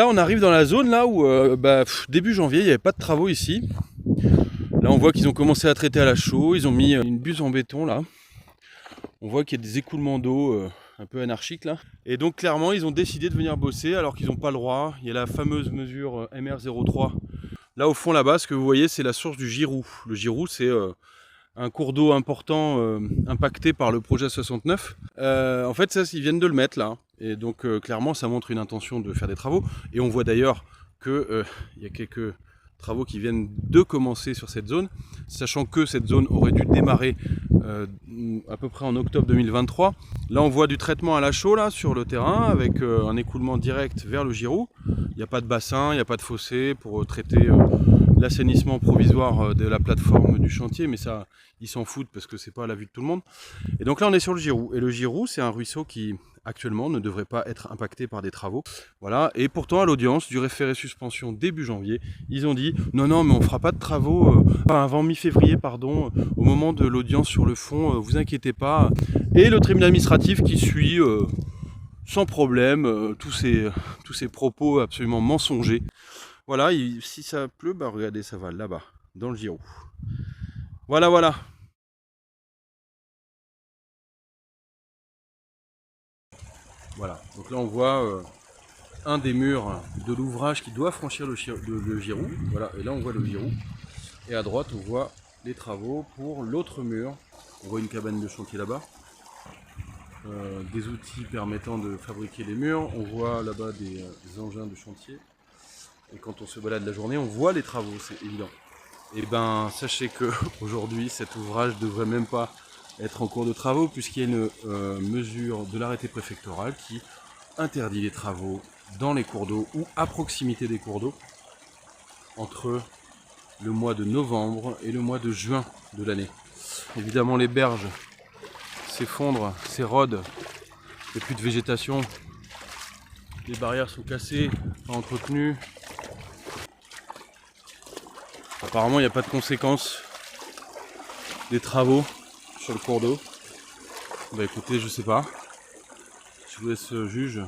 Là on arrive dans la zone là où début janvier il n'y avait pas de travaux ici. Là on voit qu'ils ont commencé à traiter à la chaux, ils ont mis une buse en béton là. On voit qu'il y a des écoulements d'eau un peu anarchiques là. Et donc clairement ils ont décidé de venir bosser alors qu'ils n'ont pas le droit. Il y a la fameuse mesure MR03. Là au fond là-bas, ce que vous voyez c'est la source du Girou. Le Girou c'est un cours d'eau important impacté par le projet 69. En fait ça ils viennent de le mettre là. Et donc clairement ça montre une intention de faire des travaux. Et on voit d'ailleurs qu'il y a quelques travaux qui viennent de commencer sur cette zone, sachant que cette zone aurait dû démarrer à peu près en octobre 2023. Là on voit du traitement à la chaux là, sur le terrain avec un écoulement direct vers le Girou. Il n'y a pas de bassin, il n'y a pas de fossé pour traiter l'assainissement provisoire de la plateforme du chantier, mais ça ils s'en foutent parce que c'est pas à la vue de tout le monde. Et donc là on est sur le Girou, et le Girou c'est un ruisseau qui actuellement ne devrait pas être impacté par des travaux. Voilà, et pourtant à l'audience du référé suspension début janvier, ils ont dit non mais on fera pas de travaux avant mi-février pardon, au moment de l'audience sur le fond, vous inquiétez pas. Et le tribunal administratif qui suit sans problème tous ces propos absolument mensongers. Voilà, si ça pleut, bah regardez, ça va là-bas, dans le Girou. Voilà. Voilà, donc là on voit un des murs de l'ouvrage qui doit franchir le Girou. Voilà, et là on voit le Girou. Et à droite on voit les travaux pour l'autre mur. On voit une cabane de chantier là-bas. Des outils permettant de fabriquer les murs. On voit là-bas des engins de chantier. Et quand on se balade la journée, on voit les travaux, c'est évident. Et ben sachez que aujourd'hui cet ouvrage ne devrait même pas être en cours de travaux, puisqu'il y a une mesure de l'arrêté préfectoral qui interdit les travaux dans les cours d'eau ou à proximité des cours d'eau entre le mois de novembre et le mois de juin de l'année. Évidemment les berges s'effondrent, s'érodent, il n'y a plus de végétation, les barrières sont cassées, pas entretenues. Apparemment il n'y a pas de conséquences des travaux sur le cours d'eau. Bah écoutez, je sais pas. Je vous laisse juge.